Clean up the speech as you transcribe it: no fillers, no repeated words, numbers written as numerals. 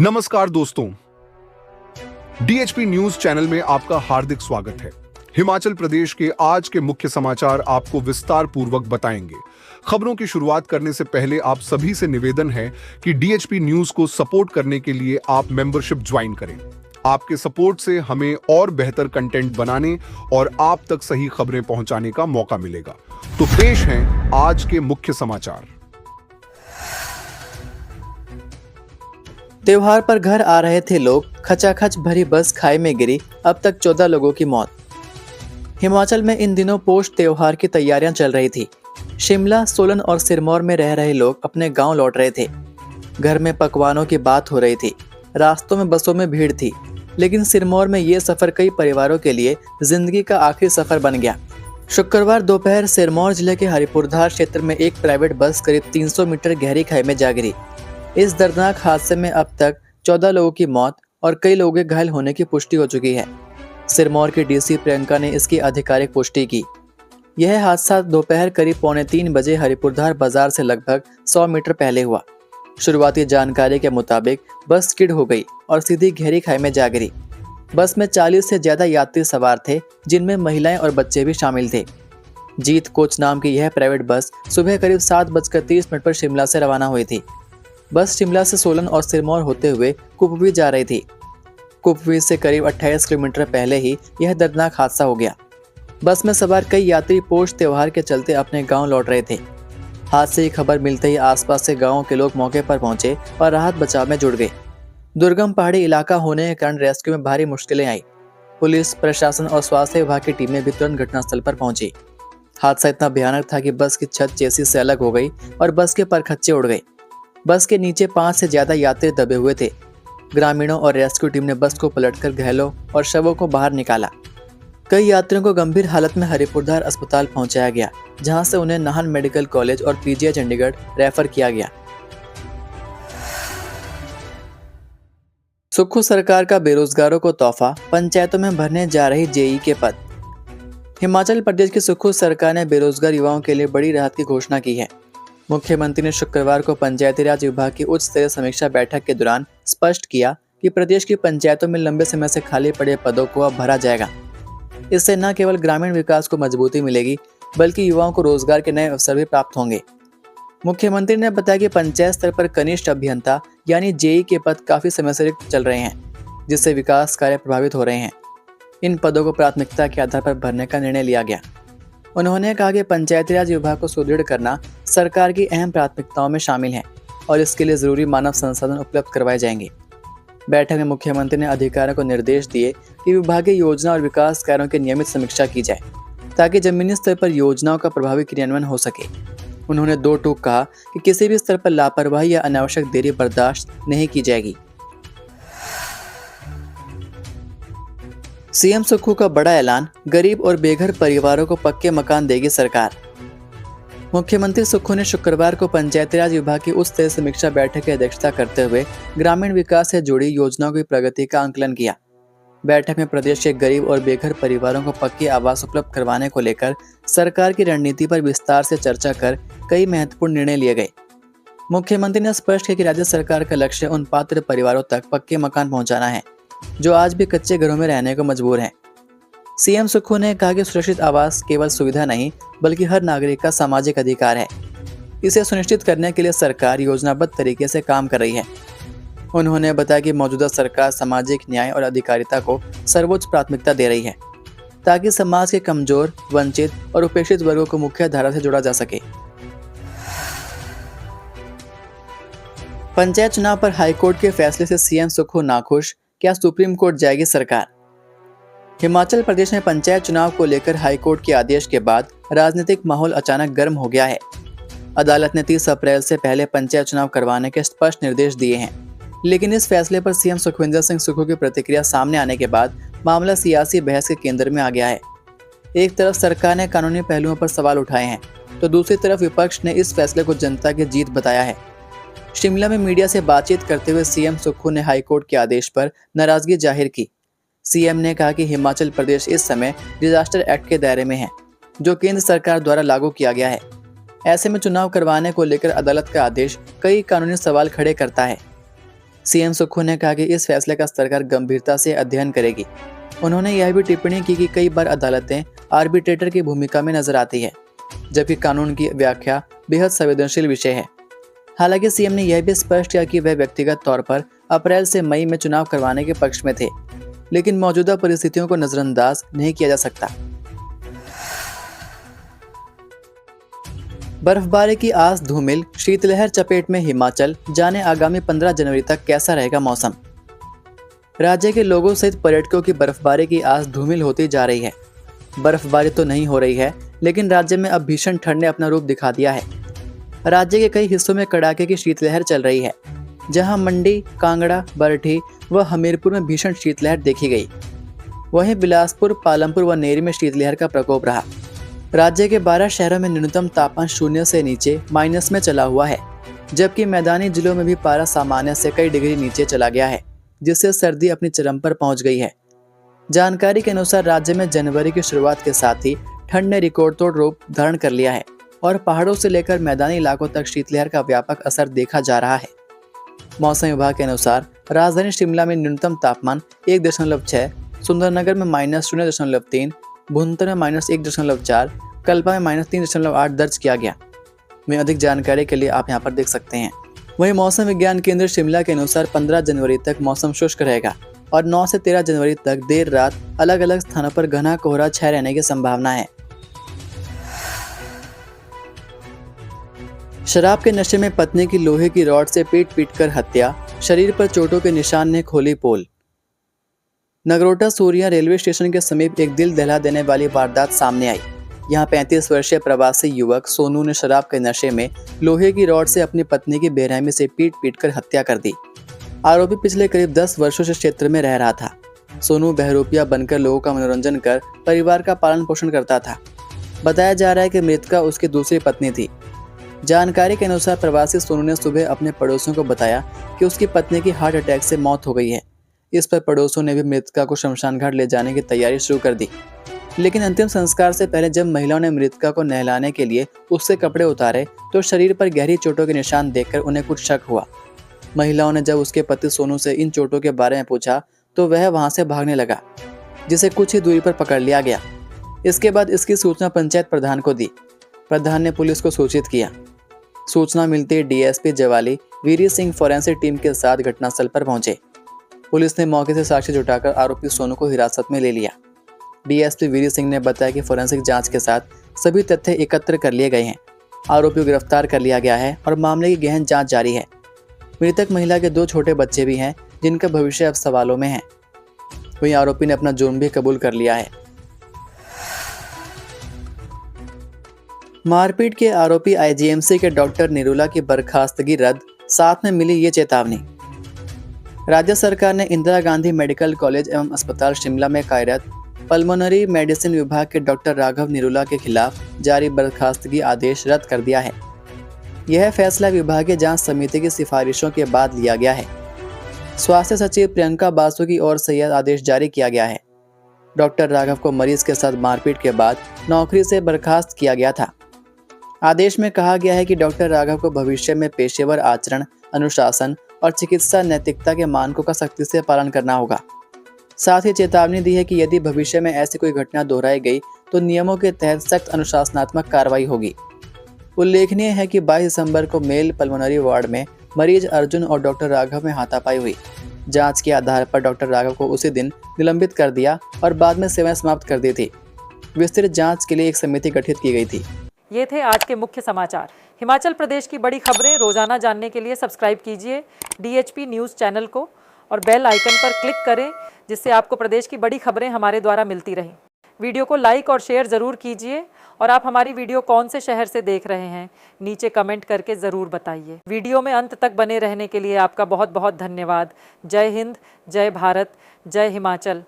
नमस्कार दोस्तों, DHP news channel में आपका हार्दिक स्वागत है। हिमाचल प्रदेश के आज के मुख्य समाचार आपको विस्तार पूर्वक बताएंगे। खबरों की शुरुआत करने से पहले आप सभी से निवेदन है कि डीएचपी न्यूज को सपोर्ट करने के लिए आप मेंबरशिप ज्वाइन करें। आपके सपोर्ट से हमें और बेहतर कंटेंट बनाने और आप तक सही खबरें पहुंचाने का मौका मिलेगा। तो पेश हैं आज के मुख्य समाचार। त्योहार पर घर आ रहे थे लोग, खचाखच भरी बस खाई में गिरी, अब तक 14 लोगों की मौत। हिमाचल में इन दिनों पोष त्योहार की तैयारियां चल रही थी। शिमला, सोलन और सिरमौर में रह रहे लोग अपने गांव लौट रहे थे। घर में पकवानों की बात हो रही थी, रास्तों में बसों में भीड़ थी। लेकिन सिरमौर में ये सफर कई परिवारों के लिए जिंदगी का आखिरी सफर बन गया। शुक्रवार दोपहर सिरमौर जिले के हरिपुरधार क्षेत्र में एक प्राइवेट बस करीब 300 मीटर गहरी खाई में जा गिरी। इस दर्दनाक हादसे में अब तक 14 लोगों की मौत और कई लोगों के घायल होने की पुष्टि हो चुकी है। सिरमौर की डीसी प्रियंका ने इसकी आधिकारिक पुष्टि की। यह हादसा दोपहर करीब 2:45 बजे हरिपुरधार बाजार से लगभग 100 मीटर पहले हुआ। शुरुआती जानकारी के मुताबिक बस स्किड हो गई और सीधी गहरी खाई में जा गिरी। बस में 40 से ज्यादा यात्री सवार थे, जिनमें महिलाएं और बच्चे भी शामिल थे। जीत कोच नाम की यह प्राइवेट बस सुबह करीब 7:30 पर शिमला से रवाना हुई थी। बस शिमला से सोलन और सिरमौर होते हुए कुपवी जा रही थी। कुपवी से करीब 28 किलोमीटर पहले ही यह दर्दनाक हादसा हो गया। बस में सवार कई यात्री पोष त्योहार के चलते अपने गांव लौट रहे थे। हादसे की खबर मिलते ही आसपास से गांव के लोग मौके पर पहुंचे और राहत बचाव में जुट गए। दुर्गम पहाड़ी इलाका होने के कारण रेस्क्यू में भारी मुश्किलें आई। पुलिस प्रशासन और स्वास्थ्य विभाग की टीमें भी तुरंत घटनास्थल पर पहुंची। हादसा इतना भयानक था कि बस की छत चेसी से अलग हो गई और बस के परखच्चे उड़ गए। बस के नीचे 5 से ज्यादा यात्री दबे हुए थे। ग्रामीणों और रेस्क्यू टीम ने बस को पलटकर घायलों और शवों को बाहर निकाला। कई यात्रियों को गंभीर हालत में हरिपुरधार अस्पताल पहुंचाया गया, जहां से उन्हें नाहन मेडिकल कॉलेज और पीजीआई चंडीगढ़ रेफर किया गया। सुक्खू सरकार का बेरोजगारों को तोहफा, पंचायतों में भरने जा रही जेई के पद। हिमाचल प्रदेश की सुक्खू सरकार ने बेरोजगार युवाओं के लिए बड़ी राहत की घोषणा की है। मुख्यमंत्री ने शुक्रवार को पंचायती राज विभाग की उच्च स्तरीय समीक्षा बैठक के दौरान स्पष्ट किया कि प्रदेश की पंचायतों में लंबे समय से खाली पड़े पदों को अब भरा जाएगा। इससे न केवल ग्रामीण विकास को मजबूती मिलेगी, बल्कि युवाओं को रोजगार के नए अवसर भी प्राप्त होंगे। मुख्यमंत्री ने बताया कि पंचायत स्तर पर कनिष्ठ अभियंता यानी जेई के पद काफी समय से रिक्त चल रहे हैं, जिससे विकास कार्य प्रभावित हो रहे हैं। इन पदों को प्राथमिकता के आधार पर भरने का निर्णय लिया गया। उन्होंने कहा कि पंचायती राज विभाग को सुदृढ़ करना सरकार की अहम प्राथमिकताओं में शामिल है और इसके लिए जरूरी मानव संसाधन उपलब्ध करवाए जाएंगे। बैठक में मुख्यमंत्री ने अधिकारियों को निर्देश दिए कि विभागीय योजना और विकास कार्यों की नियमित समीक्षा की जाए, ताकि जमीनी स्तर पर योजनाओं का प्रभावी क्रियान्वयन हो सके। उन्होंने दो टूक कहा कि किसी भी स्तर पर लापरवाही या अनावश्यक देरी बर्दाश्त नहीं की जाएगी। सीएम सुक्खू का बड़ा ऐलान, गरीब और बेघर परिवारों को पक्के मकान देगी सरकार। मुख्यमंत्री सुक्खू ने शुक्रवार को पंचायती राज विभाग की उच्च स्तरीय समीक्षा बैठक की अध्यक्षता करते हुए ग्रामीण विकास से जुड़ी योजनाओं की प्रगति का आंकलन किया। बैठक में प्रदेश के गरीब और बेघर परिवारों को पक्के आवास उपलब्ध करवाने को लेकर सरकार की रणनीति पर विस्तार से चर्चा कर कई महत्वपूर्ण निर्णय लिए गए। मुख्यमंत्री ने स्पष्ट किया कि राज्य सरकार का लक्ष्य उन पात्र परिवारों तक पक्के मकान पहुंचाना है जो आज भी कच्चे घरों में रहने को मजबूर हैं। सीएम सुक्खू ने कहा कि सुरक्षित आवास केवल सुविधा नहीं, बल्कि हर नागरिक का सामाजिक अधिकार है। इसे सुनिश्चित करने के लिए सरकार योजनाबद्ध तरीके से काम कर रही है। उन्होंने बताया कि मौजूदा सरकार सामाजिक न्याय और अधिकारिता को सर्वोच्च प्राथमिकता दे रही है, ताकि समाज के कमजोर, वंचित और उपेक्षित वर्गों को मुख्य धारा से जोड़ा जा सके। पंचायत चुनाव पर हाईकोर्ट के फैसले से सीएम सुक्खू नाखुश, क्या सुप्रीम कोर्ट जाएगी सरकार? हिमाचल प्रदेश में पंचायत चुनाव को लेकर हाईकोर्ट के आदेश के बाद राजनीतिक माहौल अचानक गर्म हो गया है। अदालत ने 30 अप्रैल से पहले पंचायत चुनाव करवाने के स्पष्ट निर्देश दिए हैं, लेकिन इस फैसले पर सीएम सुखविंदर सिंह सुक्खू की प्रतिक्रिया सामने आने के बाद मामला सियासी बहस के केंद्र में आ गया है। एक तरफ सरकार ने कानूनी पहलुओं पर सवाल उठाए हैं, तो दूसरी तरफ विपक्ष ने इस फैसले को जनता की जीत बताया है। शिमला में मीडिया से बातचीत करते हुए सीएम सुक्खू ने हाईकोर्ट के आदेश पर नाराजगी जाहिर की। सीएम ने कहा कि हिमाचल प्रदेश इस समय डिजास्टर एक्ट के दायरे में है, जो केंद्र सरकार द्वारा लागू किया गया है। ऐसे में चुनाव करवाने को लेकर अदालत का आदेश कई कानूनी सवाल खड़े करता है। सीएम सुक्खू ने कहा कि इस फैसले का सरकार गंभीरता से अध्ययन करेगी। उन्होंने यह भी टिप्पणी की कि कई बार अदालतें आर्बिट्रेटर की भूमिका में नजर आती है, जबकि कानून की व्याख्या बेहद संवेदनशील विषय है। हालांकि सीएम ने यह भी स्पष्ट किया कि वह व्यक्तिगत तौर पर अप्रैल से मई में चुनाव करवाने के पक्ष में थे, लेकिन मौजूदा परिस्थितियों को नजरअंदाज नहीं किया जा सकता। बर्फबारी की आस धूमिल, शीतलहर चपेट में हिमाचल, जाने आगामी 15 जनवरी तक कैसा रहेगा मौसम। राज्य के लोगों सहित पर्यटकों की बर्फबारी की आस धूमिल होती जा रही है। बर्फबारी तो नहीं हो रही है, लेकिन राज्य में अब भीषण ठंड ने अपना रूप दिखा दिया है। राज्य के कई हिस्सों में कड़ाके की शीतलहर चल रही है, जहां मंडी, कांगड़ा, बरठी व हमीरपुर में भीषण शीतलहर देखी गई। वहीं बिलासपुर, पालमपुर व नेरी में शीतलहर का प्रकोप रहा। राज्य के 12 शहरों में न्यूनतम तापमान शून्य से नीचे माइनस में चला हुआ है, जबकि मैदानी जिलों में भी पारा सामान्य से कई डिग्री नीचे चला गया है, जिससे सर्दी अपनी चरम पर पहुंच गई है। जानकारी के अनुसार राज्य में जनवरी की शुरुआत के साथ ही ठंड ने रिकॉर्ड तोड़ रूप धारण कर लिया है और पहाड़ों से लेकर मैदानी इलाकों तक शीतलहर का व्यापक असर देखा जा रहा है। मौसम विभाग के अनुसार राजधानी शिमला में न्यूनतम तापमान 1.6, सुंदरनगर में -0.3, भुंतर में -1.4, कल्पा में -3.8 दर्ज किया गया। में अधिक जानकारी के लिए आप यहां पर देख सकते हैं। वहीं मौसम विज्ञान केंद्र शिमला के अनुसार 15 जनवरी तक मौसम शुष्क रहेगा और 9 से 13 जनवरी तक देर रात अलग अलग स्थानों पर घना कोहरा छाए रहने की संभावना है। शराब के नशे में पत्नी की लोहे की रॉड से पीट कर हत्या, शरीर पर चोटों के निशान ने खोली पोल। नगरोटा सूरिया रेलवे स्टेशन के समीप एक दिल दहला देने वाली वारदात सामने आई। यहाँ 35 वर्षीय प्रवासी युवक सोनू ने शराब के नशे में लोहे की रॉड से अपनी पत्नी की बेरहमी से पीट कर हत्या कर दी। आरोपी पिछले करीब 10 वर्षों से क्षेत्र में रह रहा था। सोनू बहरूपिया बनकर लोगों का मनोरंजन कर परिवार का पालन पोषण करता था। बताया जा रहा है कि मृतका उसकी दूसरी पत्नी थी। जानकारी के अनुसार प्रवासी सोनू ने सुबह अपने पड़ोसियों को बताया कि उसकी पत्नी की हार्ट अटैक से मौत हो गई है। इस पर पड़ोसियों ने भी मृतका को शमशान घाट ले जाने की तैयारी शुरू कर दी, लेकिन अंतिम संस्कार से पहले जब महिलाओं ने मृतका को नहलाने के लिए उससे कपड़े उतारे तो शरीर पर गहरी चोटों के निशान देखकर उन्हें कुछ शक हुआ। महिलाओं ने जब उसके पति सोनू से इन चोटों के बारे में पूछा तो वह वहां से भागने लगा, जिसे कुछ ही दूरी पर पकड़ लिया गया। इसके बाद इसकी सूचना पंचायत प्रधान को दी। प्रधान ने पुलिस को सूचित किया। सूचना मिलते DSP Jawali Veeri Singh forensic team के साथ घटनास्थल पर पहुंचे। पुलिस ने मौके से साक्ष्य जुटाकर आरोपी सोनू को हिरासत में ले लिया। डीएसपी वीरी सिंह ने बताया कि फोरेंसिक जांच के साथ सभी तथ्य एकत्र कर लिए गए हैं। आरोपी को गिरफ्तार कर लिया गया है और मामले की गहन जांच जारी है। मृतक महिला के 2 छोटे बच्चे भी हैं, जिनका भविष्य अब सवालों में है। वहीं आरोपी ने अपना जुर्म भी कबूल कर लिया है। मारपीट के आरोपी आईजीएमसी के डॉक्टर निरुला की बर्खास्तगी रद्द, साथ में मिली ये चेतावनी। राज्य सरकार ने इंदिरा गांधी मेडिकल कॉलेज एवं अस्पताल शिमला में कार्यरत पल्मोनरी मेडिसिन विभाग के डॉक्टर राघव निरुला के खिलाफ जारी बर्खास्तगी आदेश रद्द कर दिया है। यह फैसला विभागीय जांच समिति की सिफारिशों के बाद लिया गया है। स्वास्थ्य सचिव प्रियंका बासु की ओर से यह आदेश जारी किया गया है। डॉक्टर राघव को मरीज के साथ मारपीट के बाद नौकरी से बर्खास्त किया गया था। आदेश में कहा गया है कि डॉक्टर राघव को भविष्य में पेशेवर आचरण, अनुशासन और चिकित्सा नैतिकता के मानकों का सख्ती से पालन करना होगा। साथ ही चेतावनी दी है कि यदि भविष्य में ऐसी कोई घटना दोहराई गई तो नियमों के तहत सख्त अनुशासनात्मक कार्रवाई होगी। उल्लेखनीय है कि 22 दिसंबर को मेल पल्मोनरी वार्ड में मरीज अर्जुन और डॉक्टर राघव में हाथापाई हुई। जांच के आधार पर डॉक्टर राघव को उसी दिन निलंबित कर दिया और बाद में सेवाएं समाप्त कर दी थी। विस्तृत जांच के लिए एक समिति गठित की गई थी। ये थे आज के मुख्य समाचार। हिमाचल प्रदेश की बड़ी खबरें रोजाना जानने के लिए सब्सक्राइब कीजिए DHP न्यूज़ चैनल को और बेल आइकन पर क्लिक करें, जिससे आपको प्रदेश की बड़ी खबरें हमारे द्वारा मिलती रहें। वीडियो को लाइक और शेयर ज़रूर कीजिए और आप हमारी वीडियो कौन से शहर से देख रहे हैं नीचे कमेंट करके ज़रूर बताइए। वीडियो में अंत तक बने रहने के लिए आपका बहुत बहुत धन्यवाद। जय हिंद, जय भारत, जय हिमाचल।